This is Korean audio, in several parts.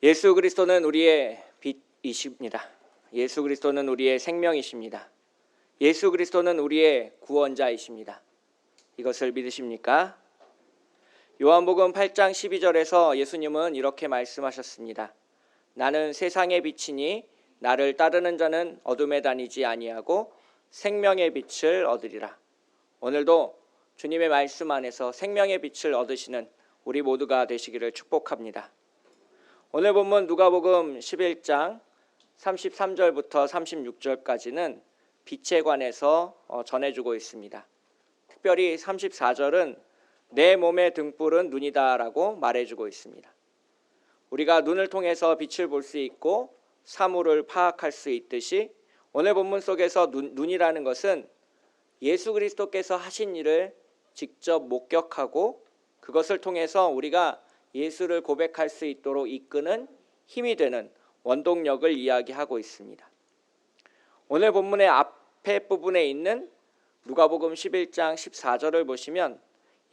예수 그리스도는 우리의 빛이십니다. 예수 그리스도는 우리의 생명이십니다. 예수 그리스도는 우리의 구원자이십니다. 이것을 믿으십니까? 요한복음 8장 12절에서 예수님은 이렇게 말씀하셨습니다. 나는 세상의 빛이니 나를 따르는 자는 어둠에 다니지 아니하고 생명의 빛을 얻으리라. 오늘도 주님의 말씀 안에서 생명의 빛을 얻으시는 우리 모두가 되시기를 축복합니다. 오늘 본문 누가복음 11장 33절부터 36절까지는 빛에 관해서 전해주고 있습니다. 특별히 34절은 내 몸의 등불은 눈이다 라고 말해주고 있습니다. 우리가 눈을 통해서 빛을 볼 수 있고 사물을 파악할 수 있듯이 오늘 본문 속에서 눈이라는 것은 예수 그리스도께서 하신 일을 직접 목격하고 그것을 통해서 우리가 예수를 고백할 수 있도록 이끄는 힘이 되는 원동력을 이야기하고 있습니다. 오늘 본문의 앞에 부분에 있는 누가복음 11장 14절을 보시면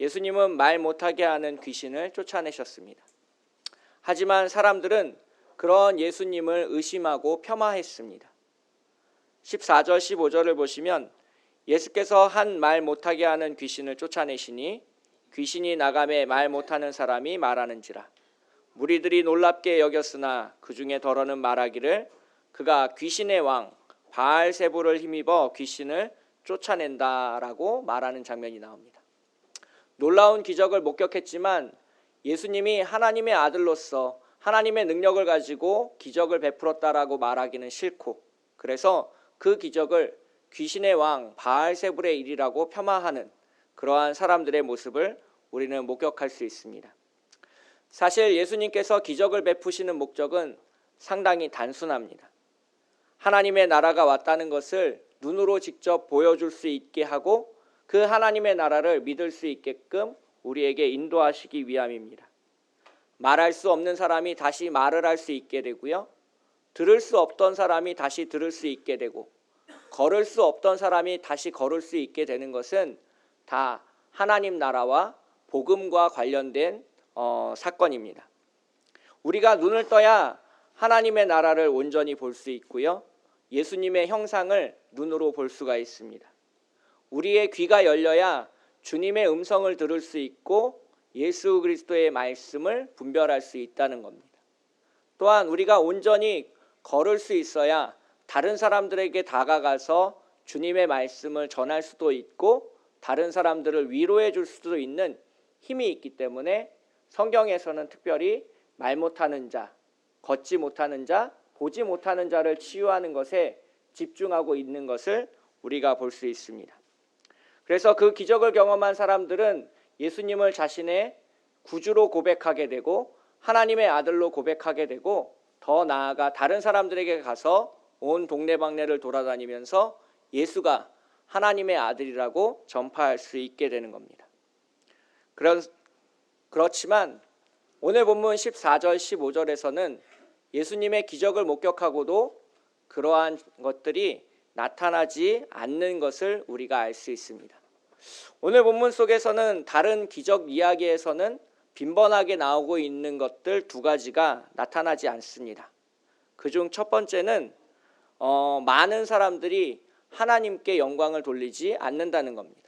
예수님은 말 못하게 하는 귀신을 쫓아내셨습니다. 하지만 사람들은 그런 예수님을 의심하고 폄하했습니다. 14절 15절을 보시면 예수께서 한 말 못하게 하는 귀신을 쫓아내시니 귀신이 나가매 말 못하는 사람이 말하는지라. 무리들이 놀랍게 여겼으나 그 중에 더러는 말하기를 그가 귀신의 왕 바알세불을 힘입어 귀신을 쫓아낸다라고 말하는 장면이 나옵니다. 놀라운 기적을 목격했지만 예수님이 하나님의 아들로서 하나님의 능력을 가지고 기적을 베풀었다라고 말하기는 싫고 그래서 그 기적을 귀신의 왕 바알세불의 일이라고 폄하하는 그러한 사람들의 모습을 우리는 목격할 수 있습니다. 사실 예수님께서 기적을 베푸시는 목적은 상당히 단순합니다. 하나님의 나라가 왔다는 것을 눈으로 직접 보여줄 수 있게 하고 그 하나님의 나라를 믿을 수 있게끔 우리에게 인도하시기 위함입니다. 말할 수 없는 사람이 다시 말을 할 수 있게 되고요. 들을 수 없던 사람이 다시 들을 수 있게 되고 걸을 수 없던 사람이 다시 걸을 수 있게 되는 것은 다 하나님 나라와 복음과 관련된 사건입니다. 우리가 눈을 떠야 하나님의 나라를 온전히 볼 수 있고요. 예수님의 형상을 눈으로 볼 수가 있습니다. 우리의 귀가 열려야 주님의 음성을 들을 수 있고 예수 그리스도의 말씀을 분별할 수 있다는 겁니다. 또한 우리가 온전히 걸을 수 있어야 다른 사람들에게 다가가서 주님의 말씀을 전할 수도 있고 다른 사람들을 위로해 줄 수도 있는 힘이 있기 때문에 성경에서는 특별히 말 못하는 자, 걷지 못하는 자, 보지 못하는 자를 치유하는 것에 집중하고 있는 것을 우리가 볼 수 있습니다. 그래서 그 기적을 경험한 사람들은 예수님을 자신의 구주로 고백하게 되고 하나님의 아들로 고백하게 되고 더 나아가 다른 사람들에게 가서 온 동네방네를 돌아다니면서 예수가 하나님의 아들이라고 전파할 수 있게 되는 겁니다. 그렇지만 오늘 본문 14절 15절에서는 예수님의 기적을 목격하고도 그러한 것들이 나타나지 않는 것을 우리가 알 수 있습니다. 오늘 본문 속에서는 다른 기적 이야기에서는 빈번하게 나오고 있는 것들 두 가지가 나타나지 않습니다. 그중 첫 번째는 많은 사람들이 하나님께 영광을 돌리지 않는다는 겁니다.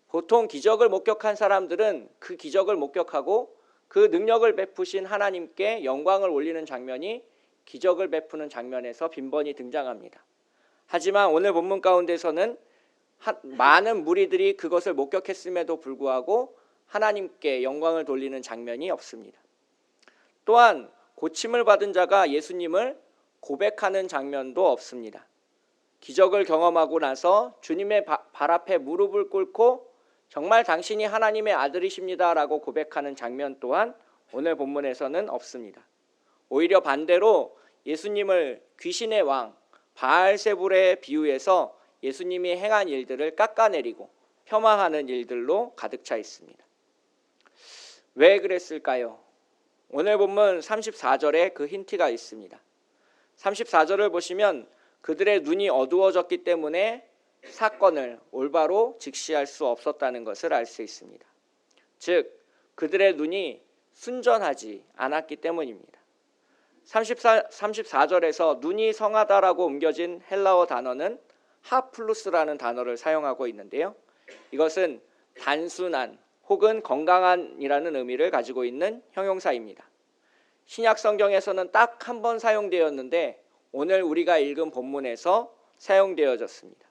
보통 기적을 목격한 사람들은 그 기적을 목격하고 그 능력을 베푸신 하나님께 영광을 올리는 장면이 기적을 베푸는 장면에서 빈번히 등장합니다. 하지만 오늘 본문 가운데서는 많은 무리들이 그것을 목격했음에도 불구하고 하나님께 영광을 돌리는 장면이 없습니다. 또한 고침을 받은 자가 예수님을 고백하는 장면도 없습니다. 기적을 경험하고 나서 주님의 발 앞에 무릎을 꿇고 정말 당신이 하나님의 아들이십니다 라고 고백하는 장면 또한 오늘 본문에서는 없습니다. 오히려 반대로 예수님을 귀신의 왕 바알세불에 비유해서 예수님이 행한 일들을 깎아내리고 폄하하는 일들로 가득 차 있습니다. 왜 그랬을까요? 오늘 본문 34절에 그 힌트가 있습니다. 34절을 보시면 그들의 눈이 어두워졌기 때문에 사건을 올바로 직시할 수 없었다는 것을 알 수 있습니다. 즉 그들의 눈이 순전하지 않았기 때문입니다. 34절에서 눈이 성하다라고 옮겨진 헬라어 단어는 하플루스라는 단어를 사용하고 있는데요. 이것은 단순한 혹은 건강한이라는 의미를 가지고 있는 형용사입니다. 신약 성경에서는 딱 한 번 사용되었는데 오늘 우리가 읽은 본문에서 사용되어졌습니다.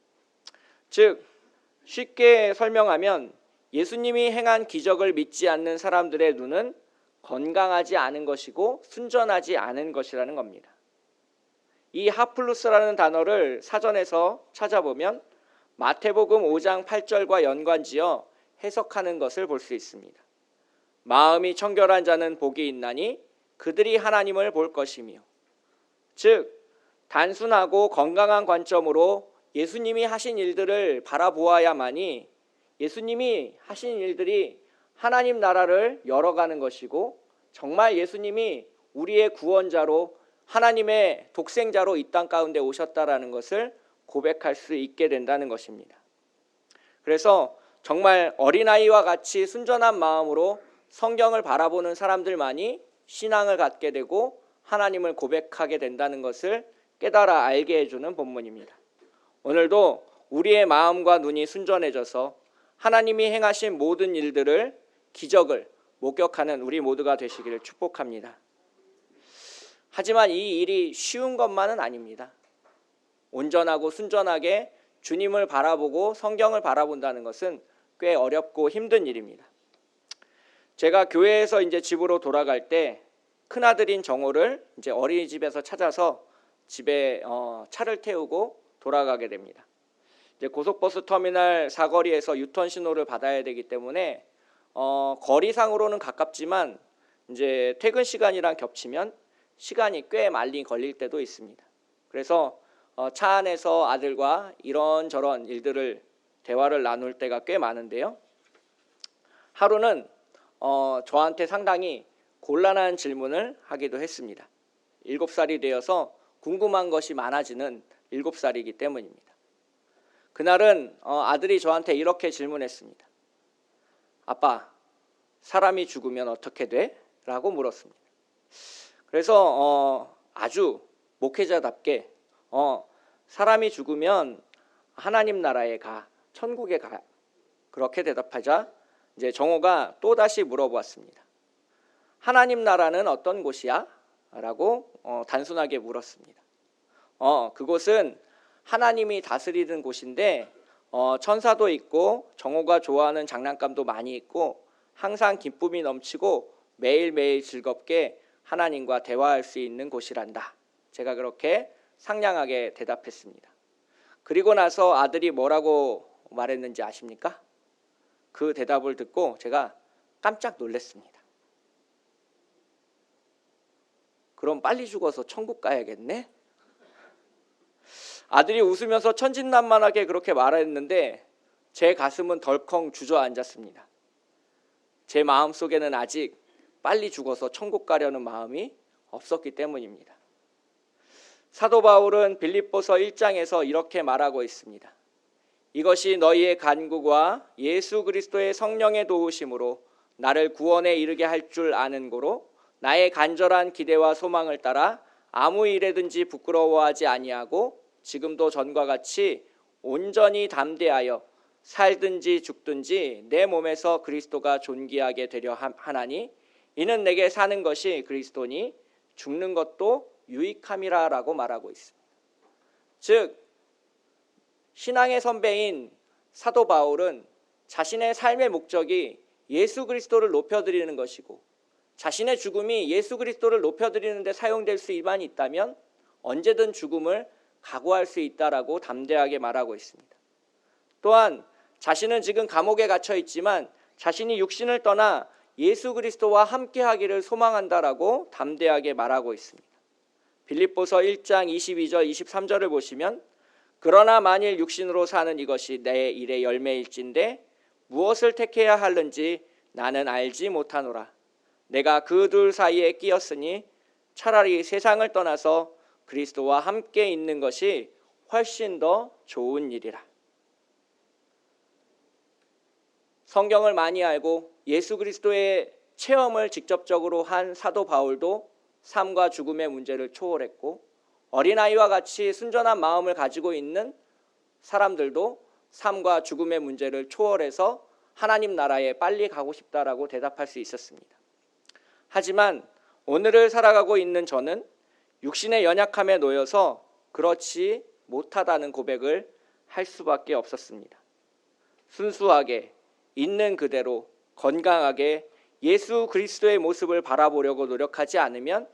즉 쉽게 설명하면 예수님이 행한 기적을 믿지 않는 사람들의 눈은 건강하지 않은 것이고 순전하지 않은 것이라는 겁니다. 이 하플루스라는 단어를 사전에서 찾아보면 마태복음 5장 8절과 연관지어 해석하는 것을 볼 수 있습니다. 마음이 청결한 자는 복이 있나니 그들이 하나님을 볼 것이며, 즉 단순하고 건강한 관점으로 예수님이 하신 일들을 바라보아야만이 예수님이 하신 일들이 하나님 나라를 열어가는 것이고 정말 예수님이 우리의 구원자로 하나님의 독생자로 이 땅 가운데 오셨다라는 것을 고백할 수 있게 된다는 것입니다. 그래서 정말 어린아이와 같이 순전한 마음으로 성경을 바라보는 사람들만이 신앙을 갖게 되고 하나님을 고백하게 된다는 것을 깨달아 알게 해주는 본문입니다. 오늘도 우리의 마음과 눈이 순전해져서 하나님이 행하신 모든 일들을, 기적을 목격하는 우리 모두가 되시기를 축복합니다. 하지만 이 일이 쉬운 것만은 아닙니다. 온전하고 순전하게 주님을 바라보고 성경을 바라본다는 것은 꽤 어렵고 힘든 일입니다. 제가 교회에서 이제 집으로 돌아갈 때 큰아들인 정호를 이제 어린이집에서 찾아서 집에 차를 태우고 돌아가게 됩니다. 이제 고속버스 터미널 사거리에서 유턴 신호를 받아야 되기 때문에 거리상으로는 가깝지만 이제 퇴근 시간이랑 겹치면 시간이 꽤 많이 걸릴 때도 있습니다. 그래서 차 안에서 아들과 이런저런 일들을 대화를 나눌 때가 꽤 많은데요. 하루는 저한테 상당히 곤란한 질문을 하기도 했습니다. 7살이 되어서 궁금한 것이 많아지는 7살이기 때문입니다. 그날은 아들이 저한테 이렇게 질문했습니다. 아빠, 사람이 죽으면 어떻게 돼? 라고 물었습니다. 그래서 아주 목회자답게 사람이 죽으면 하나님 나라에 가, 천국에 가, 그렇게 대답하자 이제 정호가 또다시 물어보았습니다. 하나님 나라는 어떤 곳이야? 라고 단순하게 물었습니다. 그곳은 하나님이 다스리는 곳인데 천사도 있고 정호가 좋아하는 장난감도 많이 있고 항상 기쁨이 넘치고 매일매일 즐겁게 하나님과 대화할 수 있는 곳이란다. 제가 그렇게 상냥하게 대답했습니다. 그리고 나서 아들이 뭐라고 말했는지 아십니까? 그 대답을 듣고 제가 깜짝 놀랐습니다. 그럼 빨리 죽어서 천국 가야겠네? 아들이 웃으면서 천진난만하게 그렇게 말했는데 제 가슴은 덜컹 주저앉았습니다. 제 마음속에는 아직 빨리 죽어서 천국 가려는 마음이 없었기 때문입니다. 사도 바울은 빌립보서 1장에서 이렇게 말하고 있습니다. 이것이 너희의 간구와 예수 그리스도의 성령의 도우심으로 나를 구원에 이르게 할 줄 아는 고로 나의 간절한 기대와 소망을 따라 아무 일에든지 부끄러워하지 아니하고 지금도 전과 같이 온전히 담대하여 살든지 죽든지 내 몸에서 그리스도가 존귀하게 되려 하나니 이는 내게 사는 것이 그리스도니 죽는 것도 유익함이라 라고 말하고 있습니다. 즉 신앙의 선배인 사도 바울은 자신의 삶의 목적이 예수 그리스도를 높여드리는 것이고 자신의 죽음이 예수 그리스도를 높여드리는 데 사용될 수만 있다면 언제든 죽음을 각오할 수 있다라고 담대하게 말하고 있습니다. 또한 자신은 지금 감옥에 gat혀 있지만 자신이 육신을 떠나 예수 그리스도와 함께하기를 소망한다라고 담대하게 말하고 있습니다. 빌립보서 1장 22절 23절을 보시면 그러나 만일 육신으로 사는 이것이 내 일의 열매일진데 무엇을 택해야 하는지 나는 알지 못하노라. 내가 그 둘 사이에 끼었으니 차라리 세상을 떠나서 그리스도와 함께 있는 것이 훨씬 더 좋은 일이라. 성경을 많이 알고 예수 그리스도의 체험을 직접적으로 한 사도 바울도 삶과 죽음의 문제를 초월했고, 어린아이와 같이 순전한 마음을 가지고 있는 사람들도 삶과 죽음의 문제를 초월해서 하나님 나라에 빨리 가고 싶다라고 대답할 수 있었습니다. 하지만 오늘을 살아가고 있는 저는 육신의 연약함에 놓여서 그렇지 못하다는 고백을 할 수밖에 없었습니다. 순수하게 있는 그대로 건강하게 예수 그리스도의 모습을 바라보려고 노력하지 않으면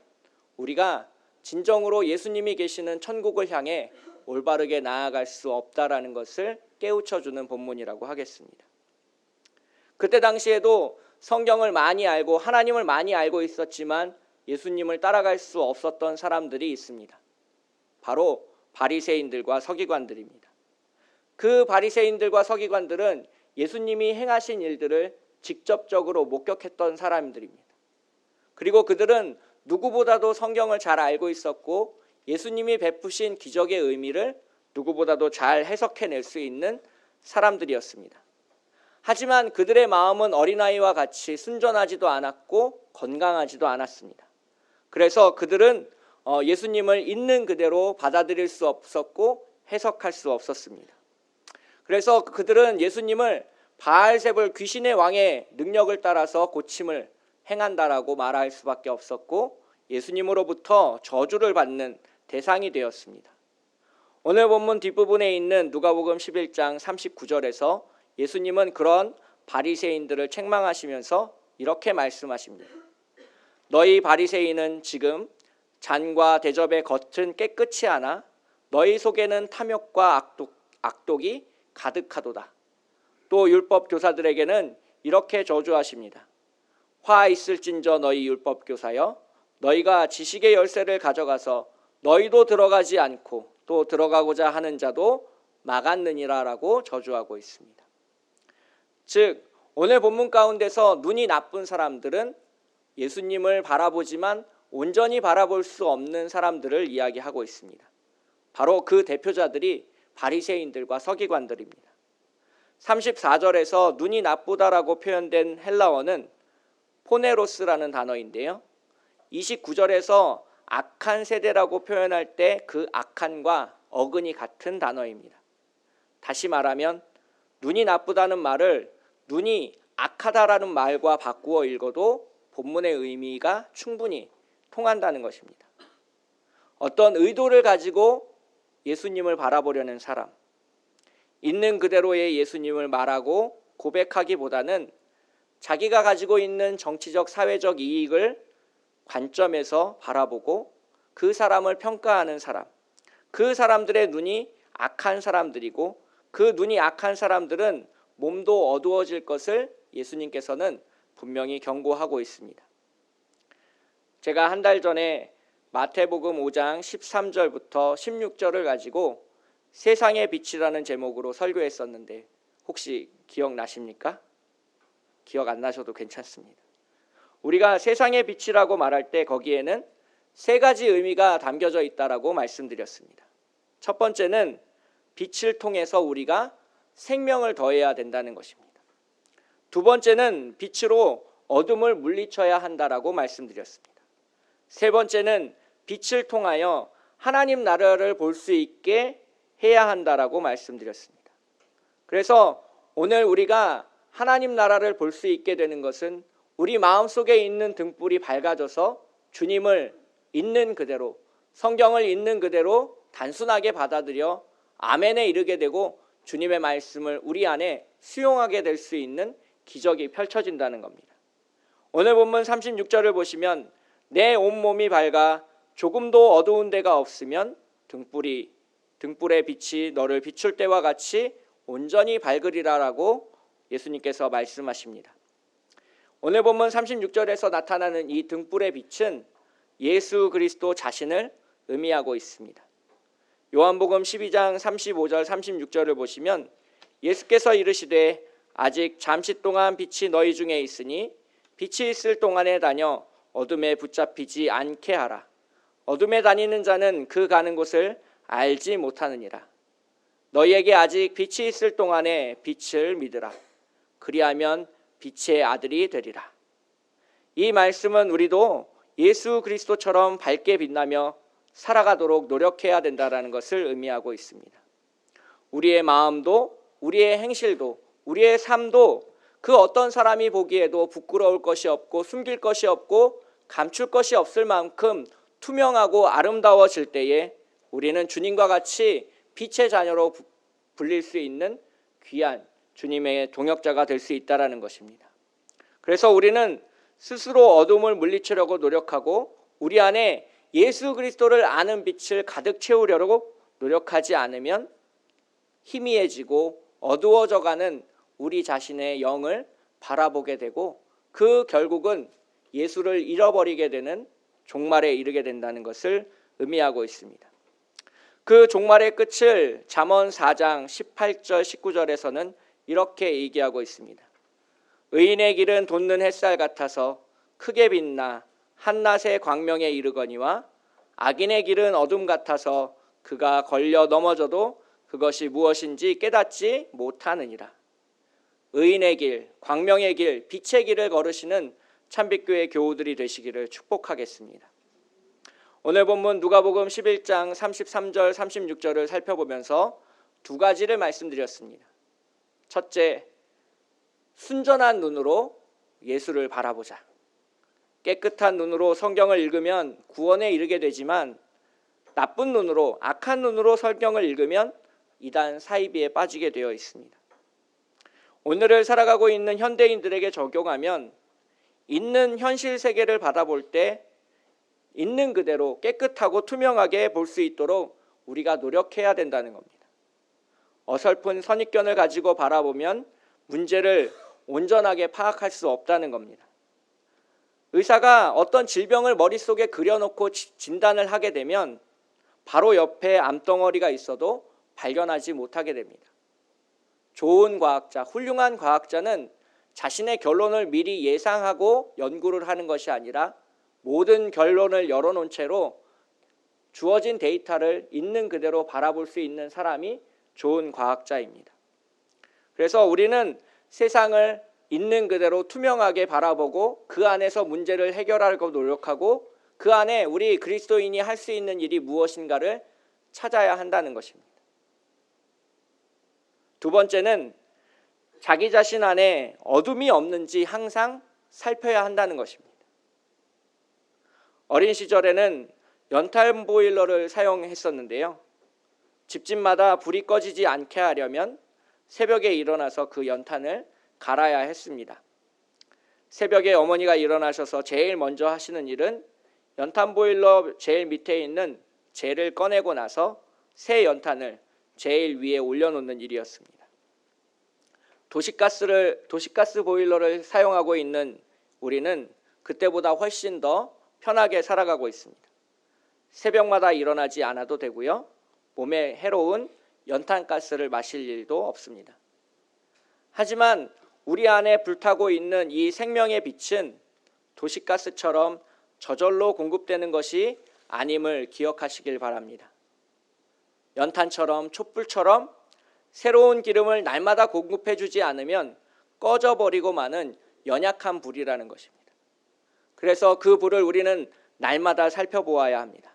우리가 진정으로 예수님이 계시는 천국을 향해 올바르게 나아갈 수 없다라는 것을 깨우쳐주는 본문이라고 하겠습니다. 그때 당시에도 성경을 많이 알고 하나님을 많이 알고 있었지만 예수님을 따라갈 수 없었던 사람들이 있습니다. 바로 바리새인들과 서기관들입니다. 그 바리새인들과 서기관들은 예수님이 행하신 일들을 직접적으로 목격했던 사람들입니다. 그리고 그들은 누구보다도 성경을 잘 알고 있었고 예수님이 베푸신 기적의 의미를 누구보다도 잘 해석해낼 수 있는 사람들이었습니다. 하지만 그들의 마음은 어린아이와 같이 순전하지도 않았고 건강하지도 않았습니다. 그래서 그들은 예수님을 있는 그대로 받아들일 수 없었고 해석할 수 없었습니다. 그래서 그들은 예수님을 바알세불 귀신의 왕의 능력을 따라서 고침을 행한다라고 말할 수밖에 없었고 예수님으로부터 저주를 받는 대상이 되었습니다. 오늘 본문 뒷부분에 있는 누가복음 11장 39절에서 예수님은 그런 바리새인들을 책망하시면서 이렇게 말씀하십니다. 너희 바리새인은 지금 잔과 대접의 겉은 깨끗이 하나 너희 속에는 탐욕과 악독이 가득하도다. 또 율법 교사들에게는 이렇게 저주하십니다. 화 있을진저 너희 율법 교사여, 너희가 지식의 열쇠를 가져가서 너희도 들어가지 않고 또 들어가고자 하는 자도 막았느니라라고 저주하고 있습니다. 즉 오늘 본문 가운데서 눈이 나쁜 사람들은 예수님을 바라보지만 온전히 바라볼 수 없는 사람들을 이야기하고 있습니다. 바로 그 대표자들이 바리새인들과 서기관들입니다. 34절에서 눈이 나쁘다라고 표현된 헬라어는 포네로스라는 단어인데요. 29절에서 악한 세대라고 표현할 때 그 악한과 어근이 같은 단어입니다. 다시 말하면 눈이 나쁘다는 말을 눈이 악하다라는 말과 바꾸어 읽어도 본문의 의미가 충분히 통한다는 것입니다. 어떤 의도를 가지고 예수님을 바라보려는 사람, 있는 그대로의 예수님을 말하고 고백하기보다는 자기가 가지고 있는 정치적 사회적 이익을 관점에서 바라보고 그 사람을 평가하는 사람, 그 사람들의 눈이 악한 사람들이고 그 눈이 악한 사람들은 몸도 어두워질 것을 예수님께서는 분명히 경고하고 있습니다. 제가 한 달 전에 마태복음 5장 13절부터 16절을 가지고 세상의 빛이라는 제목으로 설교했었는데 혹시 기억나십니까? 기억 안 나셔도 괜찮습니다. 우리가 세상의 빛이라고 말할 때 거기에는 세 가지 의미가 담겨져 있다라고 말씀드렸습니다. 첫 번째는 빛을 통해서 우리가 생명을 더해야 된다는 것입니다. 두 번째는 빛으로 어둠을 물리쳐야 한다라고 말씀드렸습니다. 세 번째는 빛을 통하여 하나님 나라를 볼 수 있게 해야 한다라고 말씀드렸습니다. 그래서 오늘 우리가 하나님 나라를 볼 수 있게 되는 것은 우리 마음속에 있는 등불이 밝아져서 주님을 있는 그대로, 성경을 있는 그대로 단순하게 받아들여 아멘에 이르게 되고 주님의 말씀을 우리 안에 수용하게 될 수 있는 기적이 펼쳐진다는 겁니다. 오늘 본문 36절을 보시면 내 온몸이 밝아 조금도 어두운 데가 없으면 등불의 빛이 너를 비출 때와 같이 온전히 밝으리라라고 예수님께서 말씀하십니다. 오늘 본문 36절에서 나타나는 이 등불의 빛은 예수 그리스도 자신을 의미하고 있습니다. 요한복음 12장 35절 36절을 보시면 예수께서 이르시되 아직 잠시 동안 빛이 너희 중에 있으니 빛이 있을 동안에 다녀 어둠에 붙잡히지 않게 하라. 어둠에 다니는 자는 그 가는 곳을 알지 못하느니라. 너희에게 아직 빛이 있을 동안에 빛을 믿으라. 그리하면 빛의 아들이 되리라. 이 말씀은 우리도 예수 그리스도처럼 밝게 빛나며 살아가도록 노력해야 된다는 것을 의미하고 있습니다. 우리의 마음도, 우리의 행실도, 우리의 삶도 그 어떤 사람이 보기에도 부끄러울 것이 없고 숨길 것이 없고 감출 것이 없을 만큼 투명하고 아름다워질 때에 우리는 주님과 같이 빛의 자녀로 불릴 수 있는 귀한 주님의 동역자가 될 수 있다는 것입니다. 그래서 우리는 스스로 어둠을 물리치려고 노력하고 우리 안에 예수 그리스도를 아는 빛을 가득 채우려고 노력하지 않으면 희미해지고 어두워져가는 우리 자신의 영을 바라보게 되고 그 결국은 예수를 잃어버리게 되는 종말에 이르게 된다는 것을 의미하고 있습니다. 그 종말의 끝을 잠언 4장 18절 19절에서는 이렇게 얘기하고 있습니다. 의인의 길은 돋는 햇살 같아서 크게 빛나 한낮의 광명에 이르거니와 악인의 길은 어둠 같아서 그가 걸려 넘어져도 그것이 무엇인지 깨닫지 못하느니라. 의인의 길, 광명의 길, 빛의 길을 걸으시는 참빛교회 교우들이 되시기를 축복하겠습니다. 오늘 본문 누가복음 11장 33절 36절을 살펴보면서 두 가지를 말씀드렸습니다. 첫째, 순전한 눈으로 예수를 바라보자. 깨끗한 눈으로 성경을 읽으면 구원에 이르게 되지만 나쁜 눈으로, 악한 눈으로 성경을 읽으면 이단 사이비에 빠지게 되어 있습니다. 오늘을 살아가고 있는 현대인들에게 적용하면 있는 현실 세계를 바라볼 때 있는 그대로 깨끗하고 투명하게 볼 수 있도록 우리가 노력해야 된다는 겁니다. 어설픈 선입견을 가지고 바라보면 문제를 온전하게 파악할 수 없다는 겁니다. 의사가 어떤 질병을 머릿속에 그려놓고 진단을 하게 되면 바로 옆에 암덩어리가 있어도 발견하지 못하게 됩니다. 좋은 과학자, 훌륭한 과학자는 자신의 결론을 미리 예상하고 연구를 하는 것이 아니라 모든 결론을 열어놓은 채로 주어진 데이터를 있는 그대로 바라볼 수 있는 사람이 좋은 과학자입니다. 그래서 우리는 세상을 있는 그대로 투명하게 바라보고 그 안에서 문제를 해결하려고 노력하고 그 안에 우리 그리스도인이 할 수 있는 일이 무엇인가를 찾아야 한다는 것입니다. 두 번째는 자기 자신 안에 어둠이 없는지 항상 살펴야 한다는 것입니다. 어린 시절에는 연탄 보일러를 사용했었는데요. 집집마다 불이 꺼지지 않게 하려면 새벽에 일어나서 그 연탄을 갈아야 했습니다. 새벽에 어머니가 일어나셔서 제일 먼저 하시는 일은 연탄 보일러 제일 밑에 있는 재를 꺼내고 나서 새 연탄을 제일 위에 올려놓는 일이었습니다. 도시가스 보일러를 사용하고 있는 우리는 그때보다 훨씬 더 편하게 살아가고 있습니다. 새벽마다 일어나지 않아도 되고요. 몸에 해로운 연탄가스를 마실 일도 없습니다. 하지만 우리 안에 불타고 있는 이 생명의 빛은 도시가스처럼 저절로 공급되는 것이 아님을 기억하시길 바랍니다. 연탄처럼 촛불처럼 새로운 기름을 날마다 공급해 주지 않으면 꺼져버리고 마는 연약한 불이라는 것입니다. 그래서 그 불을 우리는 날마다 살펴보아야 합니다.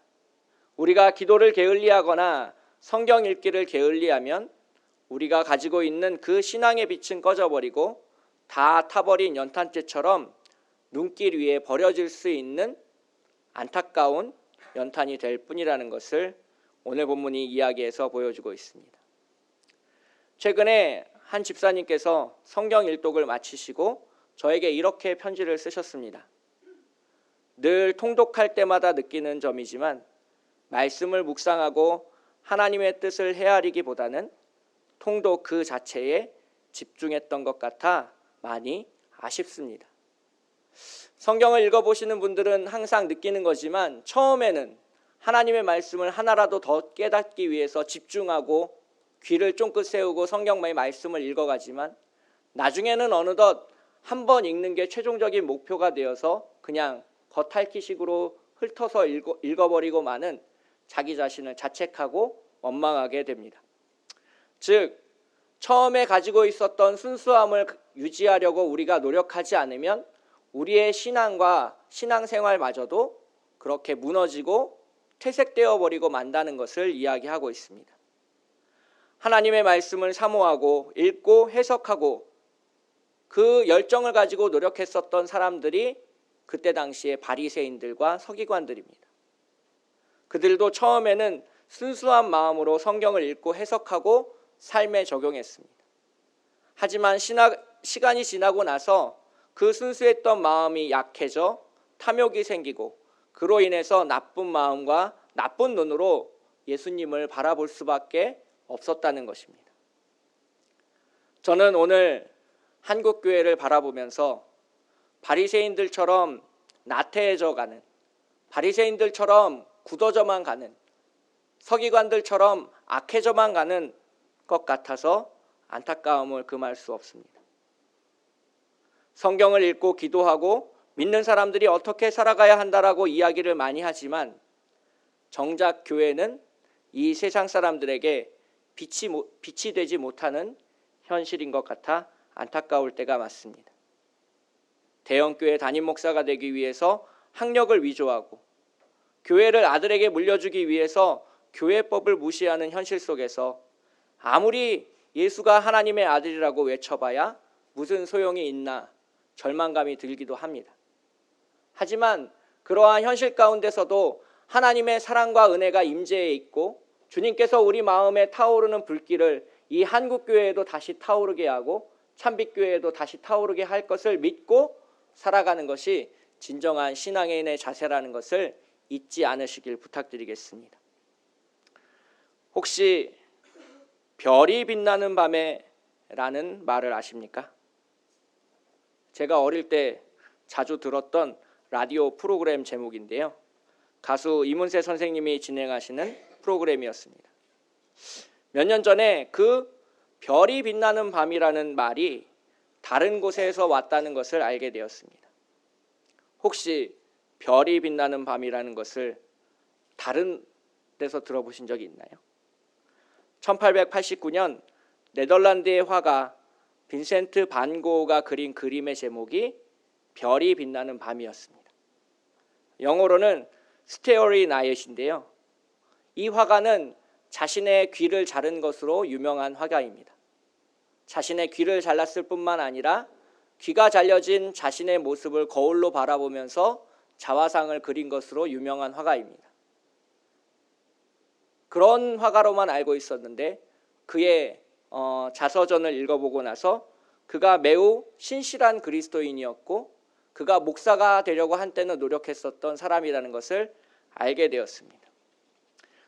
우리가 기도를 게을리하거나 성경 읽기를 게을리하면 우리가 가지고 있는 그 신앙의 빛은 꺼져버리고 다 타버린 연탄재처럼 눈길 위에 버려질 수 있는 안타까운 연탄이 될 뿐이라는 것을 오늘 본문이 이야기해서 보여주고 있습니다. 최근에 한 집사님께서 성경 일독을 마치시고 저에게 이렇게 편지를 쓰셨습니다. 늘 통독할 때마다 느끼는 점이지만 말씀을 묵상하고 하나님의 뜻을 헤아리기보다는 통독 그 자체에 집중했던 것 같아 많이 아쉽습니다. 성경을 읽어보시는 분들은 항상 느끼는 거지만 처음에는 하나님의 말씀을 하나라도 더 깨닫기 위해서 집중하고 귀를 쫑긋 세우고 성경의 말씀을 읽어가지만 나중에는 어느덧 한 번 읽는 게 최종적인 목표가 되어서 그냥 겉핥기식으로 훑어서 읽어버리고 마는 자기 자신을 자책하고 원망하게 됩니다. 즉 처음에 가지고 있었던 순수함을 유지하려고 우리가 노력하지 않으면 우리의 신앙과 신앙생활마저도 그렇게 무너지고 퇴색되어 버리고 만다는 것을 이야기하고 있습니다. 하나님의 말씀을 사모하고 읽고 해석하고 그 열정을 가지고 노력했었던 사람들이 그때 당시에 바리새인들과 서기관들입니다. 그들도 처음에는 순수한 마음으로 성경을 읽고 해석하고 삶에 적용했습니다. 하지만 시간이 지나고 나서 그 순수했던 마음이 약해져 탐욕이 생기고 그로 인해서 나쁜 마음과 나쁜 눈으로 예수님을 바라볼 수밖에 없었다는 것입니다. 저는 오늘 한국교회를 바라보면서 바리새인들처럼 나태해져 가는, 바리새인들처럼 굳어져만 가는, 서기관들처럼 악해져만 가는 것 같아서 안타까움을 금할 수 없습니다. 성경을 읽고 기도하고 믿는 사람들이 어떻게 살아가야 한다라고 이야기를 많이 하지만 정작 교회는 이 세상 사람들에게 빛이 되지 못하는 현실인 것 같아 안타까울 때가 많습니다. 대형교회 담임 목사가 되기 위해서 학력을 위조하고 교회를 아들에게 물려주기 위해서 교회법을 무시하는 현실 속에서 아무리 예수가 하나님의 아들이라고 외쳐봐야 무슨 소용이 있나 절망감이 들기도 합니다. 하지만 그러한 현실 가운데서도 하나님의 사랑과 은혜가 임재해 있고 주님께서 우리 마음에 타오르는 불길을 이 한국교회에도 다시 타오르게 하고 참빛교회에도 다시 타오르게 할 것을 믿고 살아가는 것이 진정한 신앙인의 자세라는 것을 잊지 않으시길 부탁드리겠습니다. 혹시 별이 빛나는 밤에 라는 말을 아십니까? 제가 어릴 때 자주 들었던 라디오 프로그램 제목인데요. 가수 이문세 선생님이 진행하시는 프로그램이었습니다. 몇 년 전에 그 별이 빛나는 밤이라는 말이 다른 곳에서 왔다는 것을 알게 되었습니다. 혹시 별이 빛나는 밤이라는 것을 다른 데서 들어보신 적이 있나요? 1889년 네덜란드의 화가 빈센트 반 고흐가 그린 그림의 제목이 별이 빛나는 밤이었습니다. 영어로는 스테어리 나잇인데요. 이 화가는 자신의 귀를 자른 것으로 유명한 화가입니다. 자신의 귀를 잘랐을 뿐만 아니라 귀가 잘려진 자신의 모습을 거울로 바라보면서 자화상을 그린 것으로 유명한 화가입니다. 그런 화가로만 알고 있었는데 그의 자서전을 읽어보고 나서 그가 매우 신실한 그리스도인이었고 그가 목사가 되려고 한때는 노력했었던 사람이라는 것을 알게 되었습니다.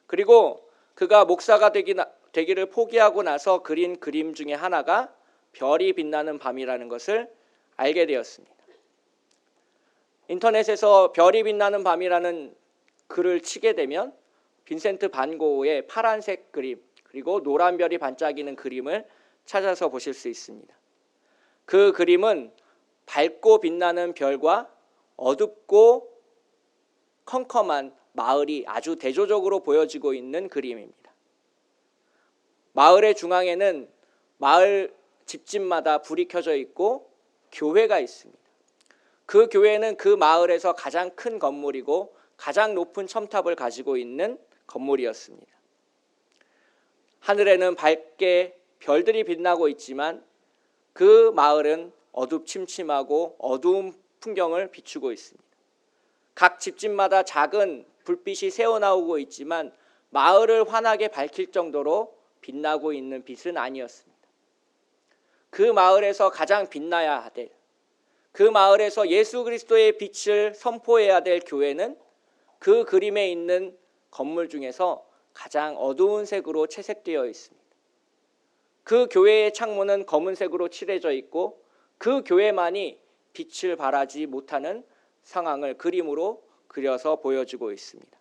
그리고 그가 목사가 되기를 포기하고 나서 그린 그림 중에 하나가 별이 빛나는 밤이라는 것을 알게 되었습니다. 인터넷에서 별이 빛나는 밤이라는 글을 치게 되면 빈센트 반 고흐의 파란색 그림 그리고 노란 별이 반짝이는 그림을 찾아서 보실 수 있습니다. 그 그림은 밝고 빛나는 별과 어둡고 컴컴한 마을이 아주 대조적으로 보여지고 있는 그림입니다. 마을의 중앙에는 마을 집집마다 불이 켜져 있고 교회가 있습니다. 그 교회는 그 마을에서 가장 큰 건물이고 가장 높은 첨탑을 가지고 있는 건물이었습니다. 하늘에는 밝게 별들이 빛나고 있지만 그 마을은 어둡침침하고 어두운 풍경을 비추고 있습니다. 각 집집마다 작은 불빛이 새어나오고 있지만 마을을 환하게 밝힐 정도로 빛나고 있는 빛은 아니었습니다. 그 마을에서 가장 빛나야 될, 그 마을에서 예수 그리스도의 빛을 선포해야 될 교회는 그 그림에 있는 건물 중에서 가장 어두운 색으로 채색되어 있습니다. 그 교회의 창문은 검은색으로 칠해져 있고 그 교회만이 빛을 발하지 못하는 상황을 그림으로 그려서 보여주고 있습니다.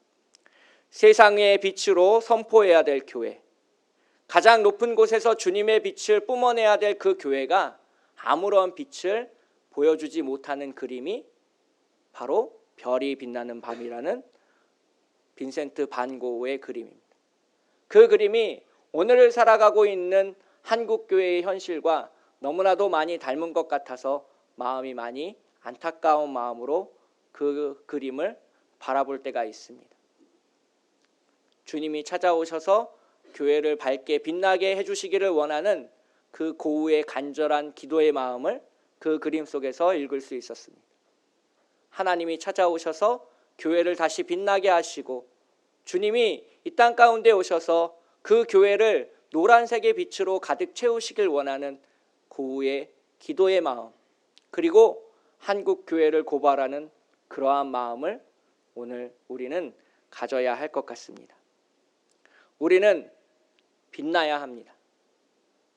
세상의 빛으로 선포해야 될 교회, 가장 높은 곳에서 주님의 빛을 뿜어내야 될 그 교회가 아무런 빛을 보여주지 못하는 그림이 바로 별이 빛나는 밤이라는 빈센트 반 고흐의 그림입니다. 그 그림이 오늘을 살아가고 있는 한국교회의 현실과 너무나도 많이 닮은 것 같아서 마음이 많이 안타까운 마음으로 그 그림을 바라볼 때가 있습니다. 주님이 찾아오셔서 교회를 밝게 빛나게 해주시기를 원하는 그 고우의 간절한 기도의 마음을 그 그림 속에서 읽을 수 있었습니다. 하나님이 찾아오셔서 교회를 다시 빛나게 하시고 주님이 이 땅 가운데 오셔서 그 교회를 노란색의 빛으로 가득 채우시길 원하는 고우의 기도의 마음, 그리고 한국 교회를 고발하는 그러한 마음을 오늘 우리는 가져야 할 것 같습니다. 우리는 빛나야 합니다.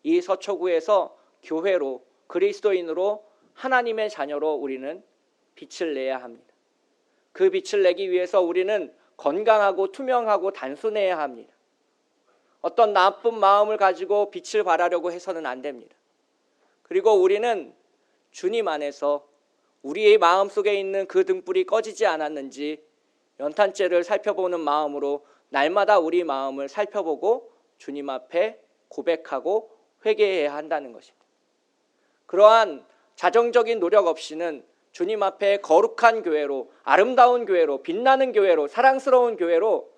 이 서초구에서 교회로, 그리스도인으로, 하나님의 자녀로 우리는 빛을 내야 합니다. 그 빛을 내기 위해서 우리는 건강하고 투명하고 단순해야 합니다. 어떤 나쁜 마음을 가지고 빛을 발하려고 해서는 안 됩니다. 그리고 우리는 주님 안에서 우리의 마음속에 있는 그 등불이 꺼지지 않았는지 연탄재를 살펴보는 마음으로 날마다 우리 마음을 살펴보고 주님 앞에 고백하고 회개해야 한다는 것입니다. 그러한 자정적인 노력 없이는 주님 앞에 거룩한 교회로, 아름다운 교회로, 빛나는 교회로, 사랑스러운 교회로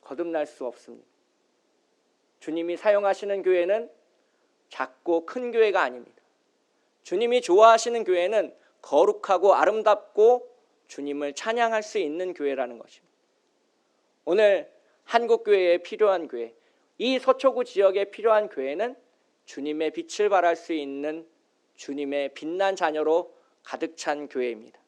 거듭날 수 없습니다. 주님이 사용하시는 교회는 작고 큰 교회가 아닙니다. 주님이 좋아하시는 교회는 거룩하고 아름답고 주님을 찬양할 수 있는 교회라는 것입니다. 오늘 한국교회에 필요한 교회, 이 서초구 지역에 필요한 교회는 주님의 빛을 발할 수 있는 주님의 빛난 자녀로 가득 찬 교회입니다.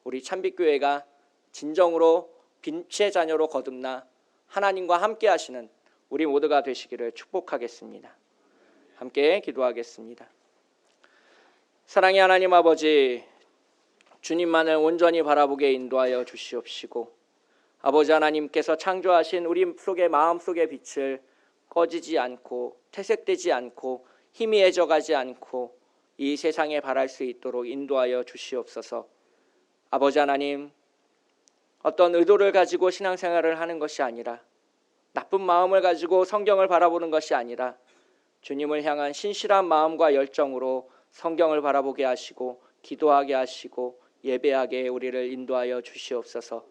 우리 찬빛교회가 진정으로 빛의 자녀로 거듭나 하나님과 함께 하시는 우리 모두가 되시기를 축복하겠습니다. 함께 기도하겠습니다. 사랑의 하나님 아버지, 주님만을 온전히 바라보게 인도하여 주시옵시고, 아버지 하나님께서 창조하신 우리 속의 마음속의 빛을 꺼지지 않고 퇴색되지 않고 희미해져가지 않고 이 세상에 발할 수 있도록 인도하여 주시옵소서. 아버지 하나님, 어떤 의도를 가지고 신앙생활을 하는 것이 아니라, 나쁜 마음을 가지고 성경을 바라보는 것이 아니라 주님을 향한 신실한 마음과 열정으로 성경을 바라보게 하시고 기도하게 하시고 예배하게 우리를 인도하여 주시옵소서.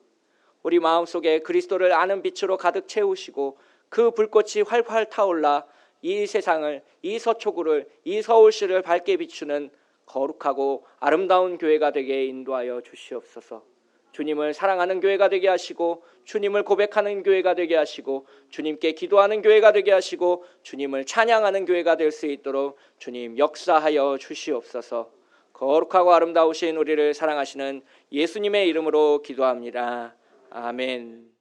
우리 마음속에 그리스도를 아는 빛으로 가득 채우시고 그 불꽃이 활활 타올라 이 세상을, 이 서초구를, 이 서울시를 밝게 비추는 거룩하고 아름다운 교회가 되게 인도하여 주시옵소서. 주님을 사랑하는 교회가 되게 하시고 주님을 고백하는 교회가 되게 하시고 주님께 기도하는 교회가 되게 하시고 주님을 찬양하는 교회가 될 수 있도록 주님 역사하여 주시옵소서. 거룩하고 아름다우신 우리를 사랑하시는 예수님의 이름으로 기도합니다. 아멘.